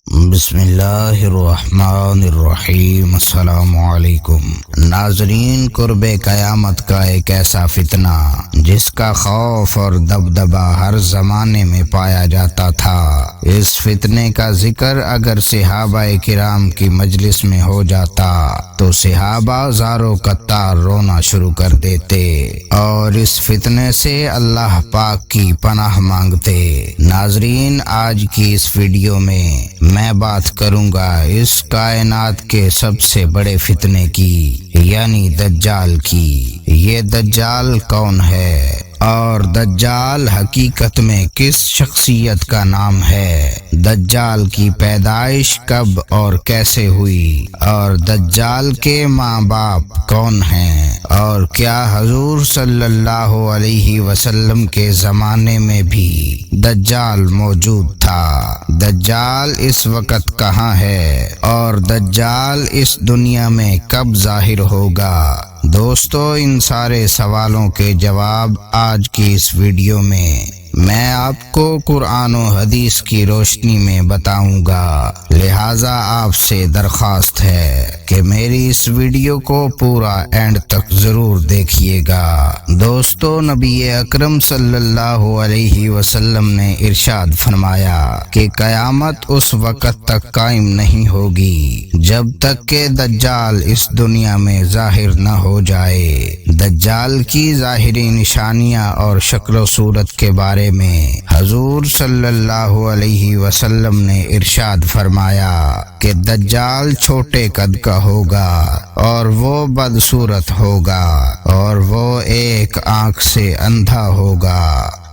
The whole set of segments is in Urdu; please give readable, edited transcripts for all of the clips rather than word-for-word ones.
بسم اللہ الرحمن الرحیم۔ السلام علیکم ناظرین، قرب قیامت کا ایک ایسا فتنہ جس کا خوف اور دبدبہ ہر زمانے میں پایا جاتا تھا، اس فتنے کا ذکر اگر صحابہ کرام کی مجلس میں ہو جاتا تو صحابہ زاروں قطار رونا شروع کر دیتے اور اس فتنے سے اللہ پاک کی پناہ مانگتے۔ ناظرین، آج کی اس ویڈیو میں بات کروں گا اس کائنات کے سب سے بڑے فتنے کی، یعنی دجال کی۔ یہ دجال کون ہے اور دجال حقیقت میں کس شخصیت کا نام ہے؟ دجال کی پیدائش کب اور کیسے ہوئی، اور دجال کے ماں باپ کون ہیں، اور کیا حضور صلی اللہ علیہ وسلم کے زمانے میں بھی دجال موجود تھا؟ دجال اس وقت کہاں ہے اور دجال اس دنیا میں کب ظاہر ہوگا؟ دوستو، ان سارے سوالوں کے جواب آج کی اس ویڈیو میں آپ کو قرآن و حدیث کی روشنی میں بتاؤں گا، لہٰذا آپ سے درخواست ہے کہ میری اس ویڈیو کو پورا اینڈ تک ضرور دیکھیے گا۔ دوستو، نبی اکرم صلی اللہ علیہ وسلم نے ارشاد فرمایا کہ قیامت اس وقت تک قائم نہیں ہوگی جب تک کہ دجال اس دنیا میں ظاہر نہ ہو جائے۔ دجال کی ظاہری نشانیاں اور شکل و صورت کے بارے میں حضور صلی اللہ علیہ وسلم نے ارشاد فرمایا کہ دجال چھوٹے قد کا ہوگا اور وہ بدصورت ہوگا اور وہ ایک آنکھ سے اندھا ہوگا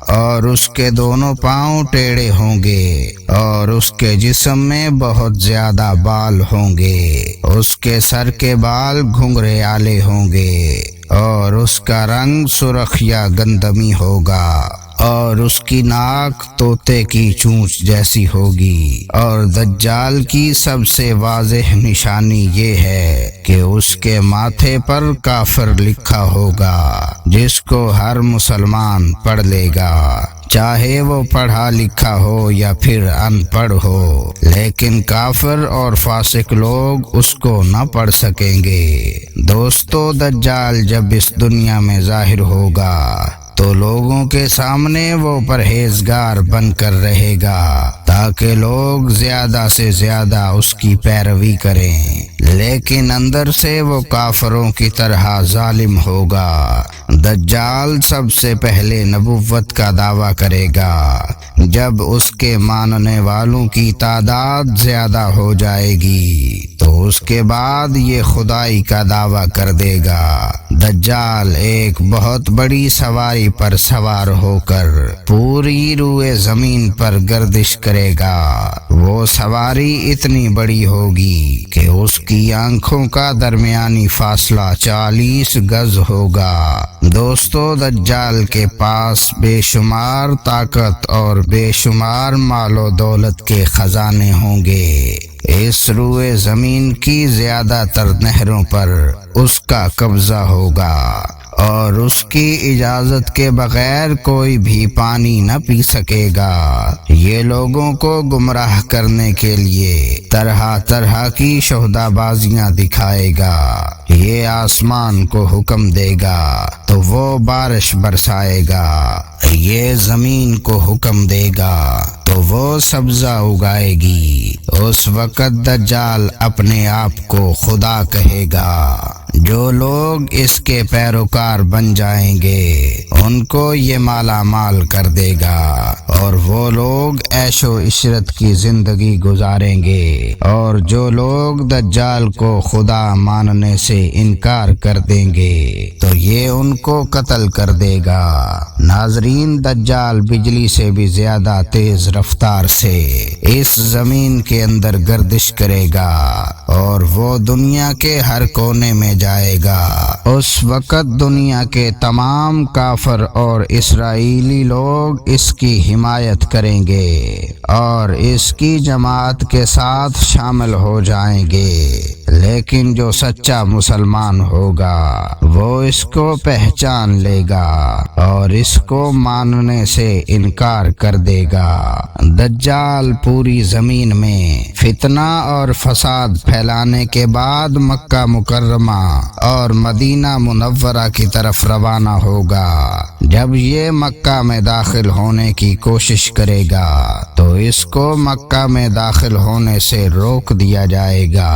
اور اس کے دونوں پاؤں ٹیڑھے ہوں گے اور اس کے جسم میں بہت زیادہ بال ہوں گے، اس کے سر کے بال گھنگرے آلے ہوں گے اور اس کا رنگ سرخ یا گندمی ہوگا اور اس کی ناک طوطے کی چونچ جیسی ہوگی۔ اور دجال کی سب سے واضح نشانی یہ ہے کہ اس کے ماتھے پر کافر لکھا ہوگا، جس کو ہر مسلمان پڑھ لے گا، چاہے وہ پڑھا لکھا ہو یا پھر ان پڑھ ہو، لیکن کافر اور فاسق لوگ اس کو نہ پڑھ سکیں گے۔ دوستو، دجال جب اس دنیا میں ظاہر ہوگا تو لوگوں کے سامنے وہ پرہیزگار بن کر رہے گا تاکہ لوگ زیادہ سے زیادہ اس کی پیروی کریں، لیکن اندر سے وہ کافروں کی طرح ظالم ہوگا۔ دجال سب سے پہلے نبوت کا دعویٰ کرے گا جب اس کے ماننے والوں کی تعداد زیادہ ہو جائے گی، تو اس کے بعد یہ خدائی کا دعویٰ کر دے گا۔ دجال ایک بہت بڑی سواری پر سوار ہو کر پوری روئے زمین پر گردش کرے گا۔ وہ سواری اتنی بڑی ہوگی کہ اس کی آنکھوں کا درمیانی فاصلہ 40 گز ہوگا۔ دوستو، دجال کے پاس بے شمار طاقت اور بے شمار مال و دولت کے خزانے ہوں گے۔ اس روئے زمین کی زیادہ تر نہروں پر اس کا قبضہ ہوگا اور اس کی اجازت کے بغیر کوئی بھی پانی نہ پی سکے گا۔ یہ لوگوں کو گمراہ کرنے کے لیے طرح طرح کی شہدا بازیاں دکھائے گا۔ یہ آسمان کو حکم دے گا تو وہ بارش برسائے گا، یہ زمین کو حکم دے گا تو وہ سبزہ اگائے گی۔ اس وقت دجال اپنے آپ کو خدا کہے گا۔ جو لوگ اس کے پیروکار بن جائیں گے ان کو یہ مالا مال کر دے گا اور وہ لوگ عیش و عشرت کی زندگی گزاریں گے، اور جو لوگ دجال کو خدا ماننے سے انکار کر دیں گے تو یہ ان کو قتل کر دے گا۔ ناظرین، دجال بجلی سے بھی زیادہ تیز رفتار سے اس زمین کے اندر گردش کرے گا اور وہ دنیا کے ہر کونے میں جائے گا۔ اس وقت دنیا کے تمام کافر اور اسرائیلی لوگ اس کی حمایت کریں گے اور اس کی جماعت کے ساتھ شامل ہو جائیں گے، لیکن جو سچا مسلمان ہوگا وہ اس کو پہچان لے گا اور اس کو ماننے سے انکار کر دے گا۔ دجال پوری زمین میں فتنہ اور فساد پھیلانے کے بعد مکہ مکرمہ اور مدینہ منورہ کی طرف روانہ ہوگا۔ جب یہ مکہ میں داخل ہونے کی کوشش کرے گا تو اس کو مکہ میں داخل ہونے سے روک دیا جائے گا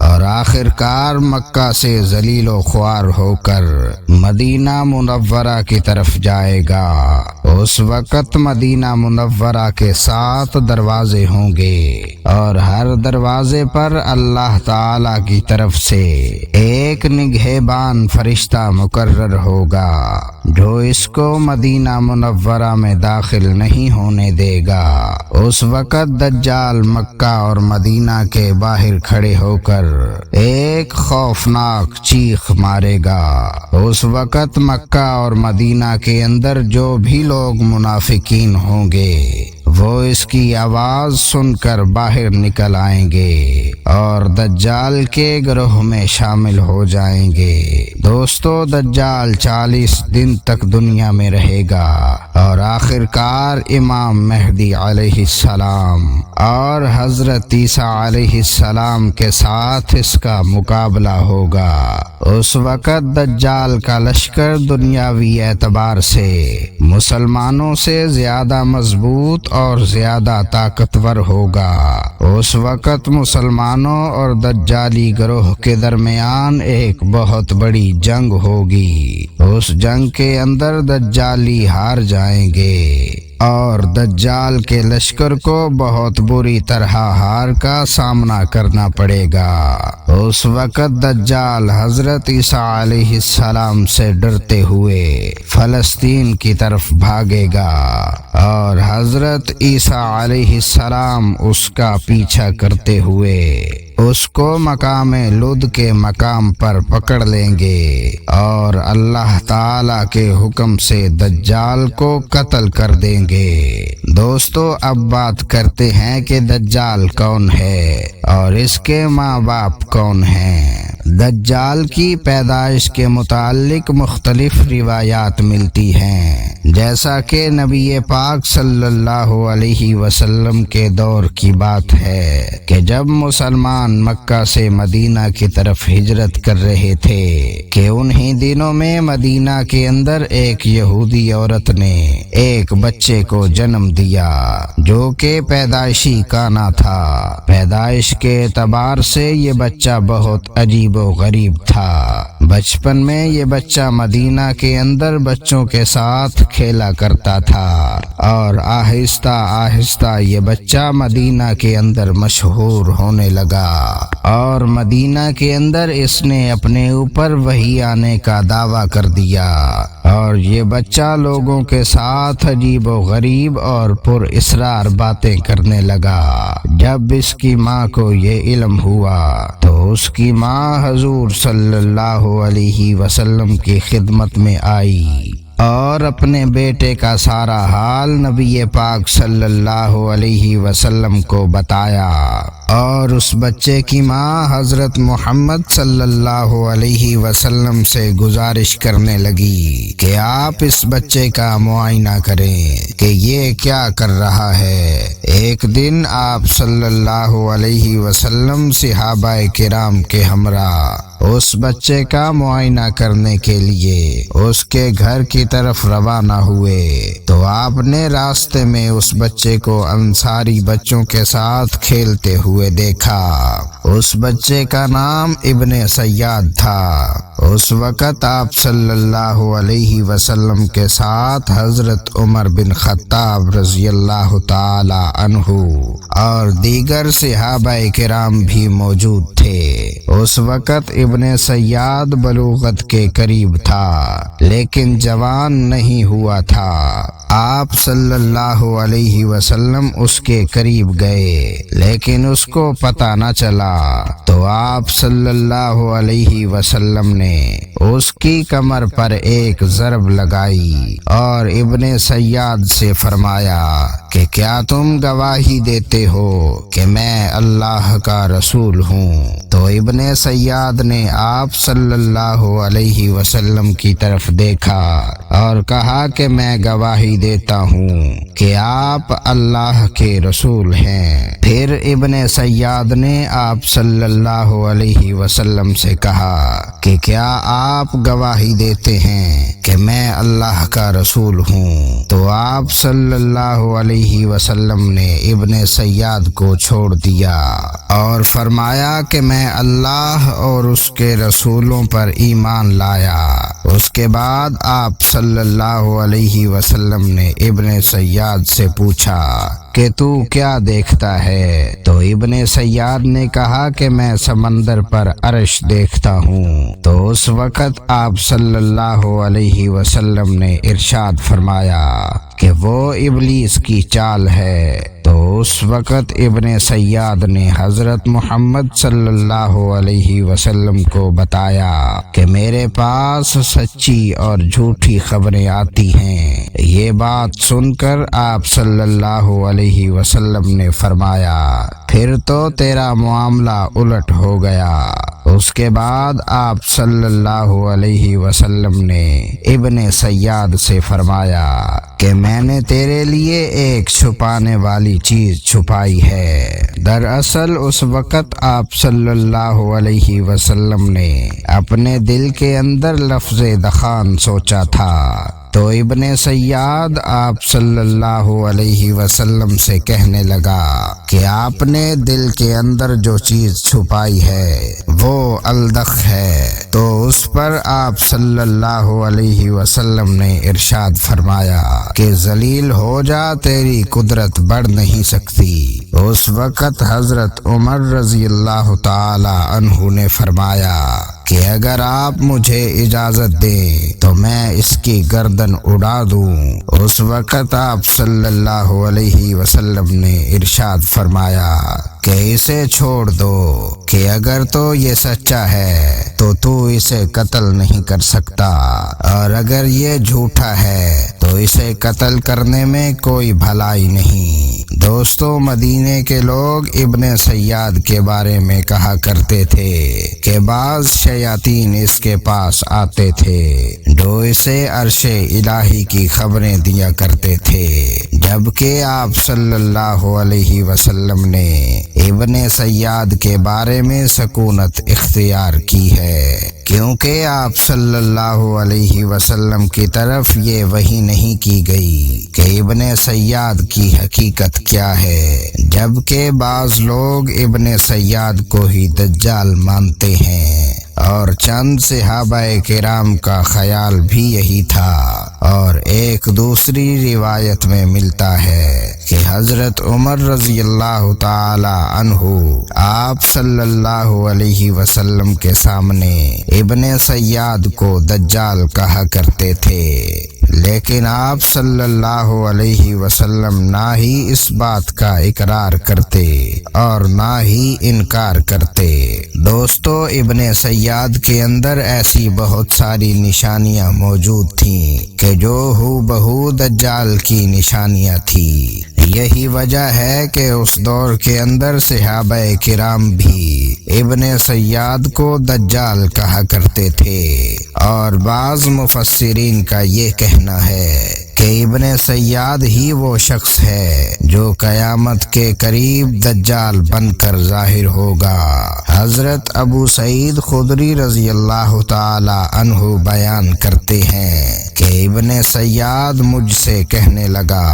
اور آخر کار مکہ سے ذلیل و خوار ہو کر مدینہ منورہ کی طرف جائے گا۔ اس وقت مدینہ منورہ کے 7 دروازے ہوں گے اور ہر دروازے پر اللہ تعالی کی طرف سے ایک نگہبان فرشتہ مقرر ہوگا جو اس کو مدینہ منورہ میں داخل نہیں ہونے دے گا۔ اس وقت دجال مکہ اور مدینہ کے باہر کھڑے ہو کر ایک خوفناک چیخ مارے گا۔ اس وقت مکہ اور مدینہ کے اندر جو بھی لوگ منافقین ہوں گے وہ اس کی آواز سن کر باہر نکل آئیں گے اور دجال کے گروہ میں شامل ہو جائیں گے۔ دوستو، دجال 40 دن تک دنیا میں رہے گا اور آخر کار امام مہدی علیہ السلام اور حضرت عیسیٰ علیہ السلام کے ساتھ اس کا مقابلہ ہوگا۔ اس وقت دجال کا لشکر دنیاوی اعتبار سے مسلمانوں سے زیادہ مضبوط اور زیادہ طاقتور ہوگا۔ اس وقت مسلمانوں اور دجالی گروہ کے درمیان ایک بہت بڑی جنگ ہوگی۔ اس جنگ کے اندر دجالی ہار جائیں گے اور دجال کے لشکر کو بہت بری طرح ہار کا سامنا کرنا پڑے گا۔ اس وقت دجال حضرت عیسیٰ علیہ السلام سے ڈرتے ہوئے فلسطین کی طرف بھاگے گا اور حضرت عیسیٰ علیہ السلام اس کا پیچھا کرتے ہوئے اس کو مقام لد کے مقام پر پکڑ لیں گے اور اللہ تعالی کے حکم سے دجال کو قتل کر دیں گے۔ دوستو، اب بات کرتے ہیں کہ دجال کون ہے اور اس کے ماں باپ کون ہیں۔ دجال کی پیدائش کے متعلق مختلف روایات ملتی ہیں، جیسا کہ نبی پاک صلی اللہ علیہ وسلم کے دور کی بات ہے کہ جب مسلمان مکہ سے مدینہ کی طرف ہجرت کر رہے تھے کہ انہی دنوں میں مدینہ کے اندر ایک یہودی عورت نے ایک بچے کو جنم دیا جو کہ پیدائشی کانا تھا۔ پیدائش کے اعتبار سے یہ بچہ بہت عجیب و غریب تھا۔ بچپن میں یہ بچہ مدینہ کے اندر بچوں کے ساتھ کھیلا کرتا تھا اور آہستہ آہستہ یہ بچہ مدینہ کے اندر مشہور ہونے لگا اور مدینہ کے اندر اس نے اپنے اوپر وحی آنے کا دعویٰ کر دیا اور یہ بچہ لوگوں کے ساتھ عجیب و غریب اور پر اسرار باتیں کرنے لگا۔ جب اس کی ماں کو یہ علم ہوا تو اس کی ماں حضور صلی اللہ علیہ وسلم کی خدمت میں آئی اور اپنے بیٹے کا سارا حال نبی پاک صلی اللہ علیہ وسلم کو بتایا اور اس بچے کی ماں حضرت محمد صلی اللہ علیہ وسلم سے گزارش کرنے لگی کہ آپ اس بچے کا معائنہ کریں کہ یہ کیا کر رہا ہے۔ ایک دن آپ صلی اللہ علیہ وسلم صحابہ کرام کے ہمراہ اس بچے کا معائنہ کرنے کے لیے اس کے گھر کی طرف روانہ ہوئے تو آپ نے راستے میں اس بچے کو انصاری بچوں کے ساتھ کھیلتے ہوئے دیکھا۔ اس بچے کا نام ابن سیاد تھا۔ اس وقت آپ صلی اللہ علیہ وسلم کے ساتھ حضرت عمر بن خطاب رضی اللہ تعالی عنہ اور دیگر صحابہ کرام بھی موجود تھے۔ اس وقت ابن سیاد بلوغت کے قریب تھا لیکن جوان نہیں ہوا تھا۔ آپ صلی اللہ علیہ وسلم اس کے قریب گئے لیکن اس کو پتہ نہ چلا تو تو آپ صلی اللہ علیہ وسلم نے اس کی کمر پر ایک ضرب لگائی اور ابن سیاد سے فرمایا کہ کیا تم گواہی دیتے ہو کہ میں اللہ کا رسول ہوں؟ تو ابن سیاد نے آپ صلی اللہ علیہ وسلم کی طرف دیکھا اور کہا کہ میں گواہی دیتا ہوں کہ آپ اللہ کے رسول ہیں۔ پھر ابن سیاد نے آپ صلی اللہ علیہ وسلم سے کہا کہ کیا آپ گواہی دیتے ہیں کہ میں اللہ کا رسول ہوں؟ تو آپ صلی اللہ علیہ وسلم نے ابن سیاد کو چھوڑ دیا اور فرمایا کہ میں اللہ اور اس کے رسولوں پر ایمان لایا۔ اس کے بعد آپ صلی اللہ علیہ وسلم نے ابن سیاد سے پوچھا کہ تو کیا دیکھتا ہے؟ تو ابن سیاد نے کہا کہ میں سمندر پر عرش دیکھتا ہوں۔ تو اس وقت آپ صلی اللہ علیہ وسلم نے ارشاد فرمایا کہ وہ ابلیس کی چال ہے۔ تو اس وقت ابن سیاد نے حضرت محمد صلی اللہ علیہ وسلم کو بتایا کہ میرے پاس سچی اور جھوٹی خبریں آتی ہیں۔ یہ بات سن کر آپ صلی اللہ علیہ وسلم نے فرمایا پھر تو تیرا معاملہ الٹ ہو گیا۔ اس کے بعد آپ صلی اللہ علیہ وسلم نے ابن سیاد سے فرمایا کہ میں نے تیرے لیے ایک چھپانے والی چیز چھپائی ہے۔ دراصل اس وقت آپ صلی اللہ علیہ وسلم نے اپنے دل کے اندر لفظ دخان سوچا تھا۔ تو ابن سیاد آپ صلی اللہ علیہ وسلم سے کہنے لگا کہ آپ نے دل کے اندر جو چیز چھپائی ہے وہ الدخ ہے۔ تو اس پر آپ صلی اللہ علیہ وسلم نے ارشاد فرمایا کہ ذلیل ہو جا، تیری قدرت بڑھ نہیں سکتی۔ اس وقت حضرت عمر رضی اللہ تعالی عنہ نے فرمایا کہ اگر آپ مجھے اجازت دیں تو میں اس کی گردن اڑا دوں۔ اس وقت آپ صلی اللہ علیہ وسلم نے ارشاد فرمایا کہ اسے چھوڑ دو، کہ اگر تو یہ سچا ہے تو اسے قتل نہیں کر سکتا، اور اگر یہ جھوٹا ہے تو اسے قتل کرنے میں کوئی بھلائی نہیں۔ دوستو، مدینے کے لوگ ابن سیاد کے بارے میں کہا کرتے تھے کہ بعض شیاطین اس کے پاس آتے تھے جو اسے عرش الہی کی خبریں دیا کرتے تھے، جبکہ آپ صلی اللہ علیہ وسلم نے ابن سیاد کے بارے میں سکونت اختیار کی ہے، کیونکہ آپ صلی اللہ علیہ وسلم کی طرف یہ وحی نہیں کی گئی کہ ابن سیاد کی حقیقت کیا ہے، جبکہ بعض لوگ ابن سیاد کو ہی دجال مانتے ہیں، اور چند صحابہ کرام کا خیال بھی یہی تھا۔ اور ایک دوسری روایت میں ملتا ہے کہ حضرت عمر رضی اللہ تعالی عنہ آپ صلی اللہ علیہ وسلم کے سامنے ابن سیاد کو دجال کہا کرتے تھے، لیکن آپ صلی اللہ علیہ وسلم نہ ہی اس بات کا اقرار کرتے اور نہ ہی انکار کرتے۔ دوستو، ابن سیاد کے اندر ایسی بہت ساری نشانیاں موجود تھیں کہ جو ہو بہو دجال کی نشانیاں تھیں۔ یہی وجہ ہے کہ اس دور کے اندر صحابہ کرام بھی ابن سیاد کو دجال کہا کرتے تھے، اور بعض مفسرین کا یہ کہنا ہے کہ ابن سیاد ہی وہ شخص ہے جو قیامت کے قریب دجال بن کر ظاہر ہوگا۔ حضرت ابو سعید خدری رضی اللہ تعالی عنہ بیان کرتے ہیں کہ ابن سیاد مجھ سے کہنے لگا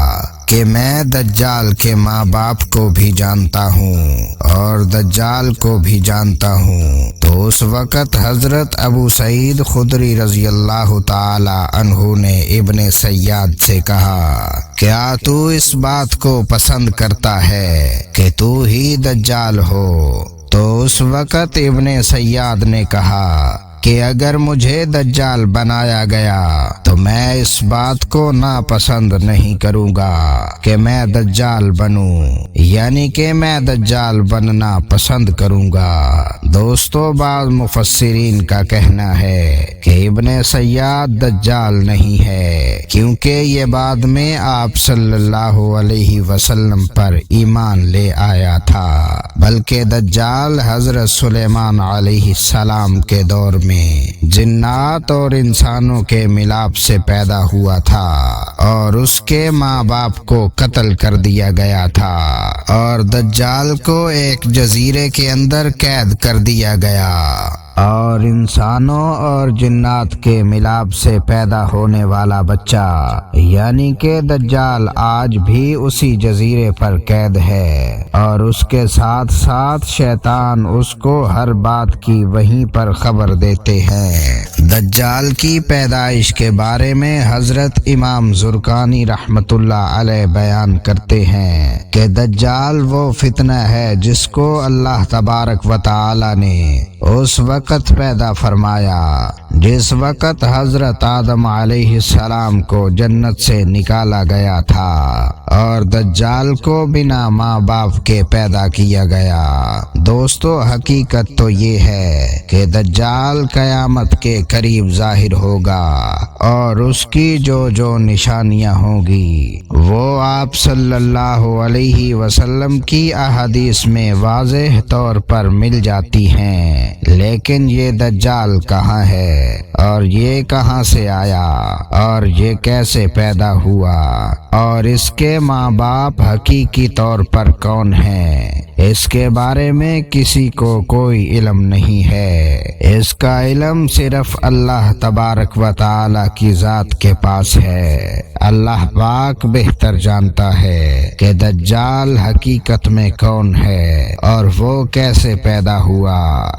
کہ میں دجال کے ماں باپ کو بھی جانتا ہوں اور دجال کو بھی جانتا ہوں۔ تو اس وقت حضرت ابو سعید خدری رضی اللہ تعالی عنہ نے ابن سیاد سے کہا کیا تو اس بات کو پسند کرتا ہے کہ تو ہی دجال ہو؟ تو اس وقت ابن سیاد نے کہا کہ اگر مجھے دجال بنایا گیا تو میں اس بات کو ناپسند نہیں کروں گا کہ میں دجال بنوں، یعنی کہ میں دجال بننا پسند کروں گا۔ دوستو، بعض مفسرین کا کہنا ہے کہ ابن سیاد دجال نہیں ہے، کیونکہ یہ بعد میں آپ صلی اللہ علیہ وسلم پر ایمان لے آیا تھا، بلکہ دجال حضرت سلیمان علیہ السلام کے دور میں جنات اور انسانوں کے ملاپ سے پیدا ہوا تھا، اور اس کے ماں باپ کو قتل کر دیا گیا تھا، اور دجال کو ایک جزیرے کے اندر قید کر دیا گیا، اور انسانوں اور جنات کے ملاپ سے پیدا ہونے والا بچہ یعنی کہ دجال آج بھی اسی جزیرے پر قید ہے، اور اس کے ساتھ ساتھ شیطان اس کو ہر بات کی وہیں پر خبر دیتے ہیں۔ دجال کی پیدائش کے بارے میں حضرت امام زرقانی رحمت اللہ علیہ بیان کرتے ہیں کہ دجال وہ فتنہ ہے جس کو اللہ تبارک و تعالی نے اس وقت پیدا فرمایا جس وقت حضرت آدم علیہ السلام کو جنت سے نکالا گیا تھا، اور دجال کو بنا ماں باپ کے پیدا کیا گیا۔ دوستو، حقیقت تو یہ ہے کہ دجال قیامت کے قریب ظاہر ہوگا، اور اس کی جو نشانیاں ہوں گی وہ آپ صلی اللہ علیہ وسلم کی احادیث میں واضح طور پر مل جاتی ہیں، لیکن یہ دجال کہاں ہے، اور یہ کہاں سے آیا، اور یہ کیسے پیدا ہوا، اور اس کے ماں باپ حقیقی طور پر کون ہیں، اس کے بارے میں کسی کو کوئی علم نہیں ہے۔ اس کا علم صرف اللہ تبارک و تعالی کی ذات کے پاس ہے۔ اللہ پاک بہتر جانتا ہے کہ دجال حقیقت میں کون ہے اور وہ کیسے پیدا ہوا۔